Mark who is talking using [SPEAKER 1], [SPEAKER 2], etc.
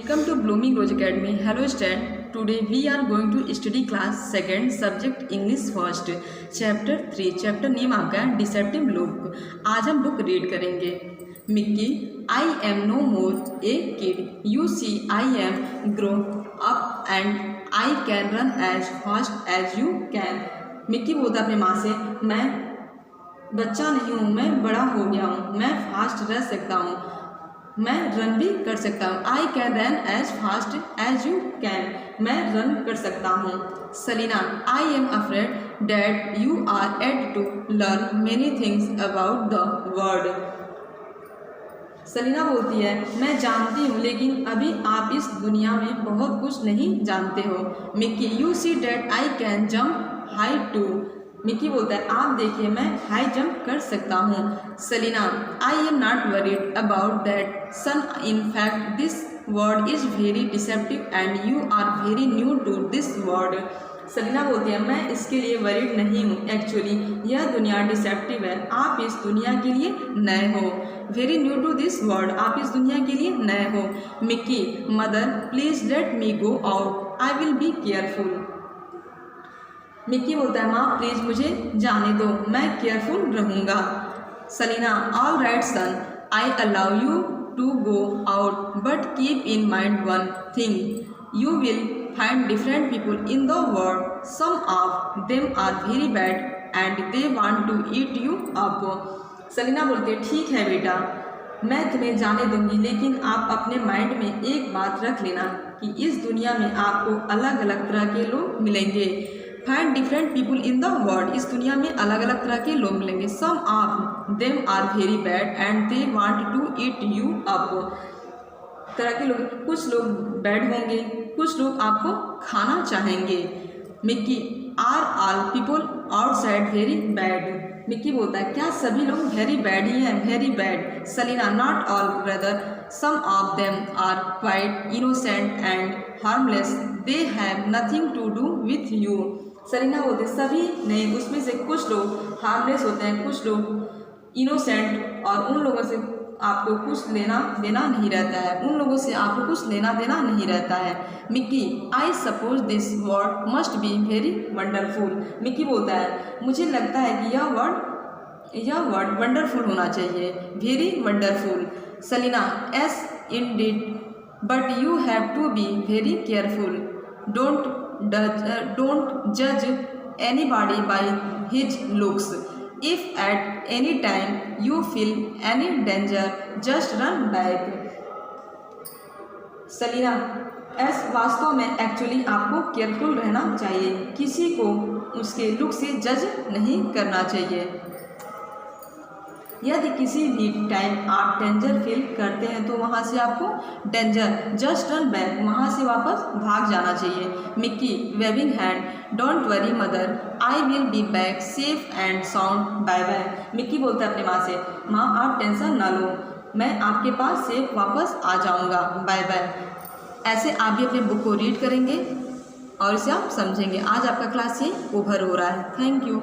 [SPEAKER 1] Welcome to Blooming Rose Academy. Hello student. Today we are going to study class second subject English first chapter 3. Chapter name आपका है Deceptive Look. आज हम book read करेंगे. Mickey, I am no more a kid. You see, I am grown up and I can run as fast as you can. Mickey बोलता अपनी माँ से, मैं बच्चा नहीं हूँ, मैं बड़ा हो गया हूँ, मैं फास्ट रह सकता हूँ, मैं रन भी कर सकता हूँ. I can run as fast as you can. मैं रन कर सकता हूँ. Selina, I am afraid that you are yet to learn many things about the world. Selina बोलती है, मैं जानती हूँ लेकिन अभी आप इस दुनिया में बहुत कुछ नहीं जानते हो. Mickey, you see that I can jump high too. Mickey बोलता है, आप देखिए मैं हाई जंप कर सकता हूँ. Selina, I am not worried about that son. In fact this world is very deceptive and you are very new to this world. Selina बोलती है, मैं इसके लिए वरीड नहीं हूँ. एक्चुअली यह दुनिया डिसेप्टिव है, आप इस दुनिया के लिए नए हो. Very new to this world, आप इस दुनिया के लिए नए हो. Mickey, mother please let me go out, I will be careful. Mickey बोलता है, माँ प्लीज़ मुझे जाने दो, मैं केयरफुल रहूँगा. Selina, all right son, I allow you to go out but keep in mind one thing. You will find different people in the world. Some of them are very bad and they want to eat you up. Selina बोलती है, ठीक है बेटा, मैं तुम्हें जाने दूंगी, लेकिन आप अपने माइंड में एक बात रख लेना कि इस दुनिया में आपको अलग अलग तरह के लोग मिलेंगे. Find different people in the world, इस दुनिया में अलग अलग तरह के लोग मिलेंगे. Some of them are very bad and they want to eat you up. तरह के लोग, कुछ लोग बैड होंगे, कुछ लोग आपको खाना चाहेंगे. Mickey, are all people outside very bad. Mickey बोलता है, क्या सभी लोग वेरी बैड ही हैं? Very bad. Selina, not all brother, some of them are quite innocent and harmless. They have nothing to do with you. Selina बोलते, सभी नहीं, उसमें से कुछ लोग हार्मलेस होते हैं, कुछ लोग इनोसेंट, और उन लोगों से आपको कुछ लेना देना नहीं रहता है, उन लोगों से आपको कुछ लेना देना नहीं रहता है. Mickey, I suppose this word must be very wonderful. Mickey बोलता है, मुझे लगता है कि यह वर्ड वंडरफुल होना चाहिए, very wonderful. Selina, yes indeed but you have to be very careful. Don't judge anybody by his looks. If at any time you feel any danger, just run back. Selina, वास्तव में actually आपको careful रहना चाहिए, किसी को उसके look से जज नहीं करना चाहिए. यदि किसी भी टाइम आप डेंजर फील करते हैं तो वहाँ से आपको डेंजर जस्ट रन बैक, वहाँ से वापस भाग जाना चाहिए. Mickey, waving hand, don't worry mother, I will be back safe and sound, bye bye. Mickey बोलता है अपनी माँ से, माँ आप टेंशन ना लो, मैं आपके पास सेफ वापस आ जाऊँगा, बाय बाय. ऐसे आप भी अपने बुक को रीड करेंगे और इसे आप समझेंगे. आज आपका क्लास ये ओवर हो रहा है. Thank you.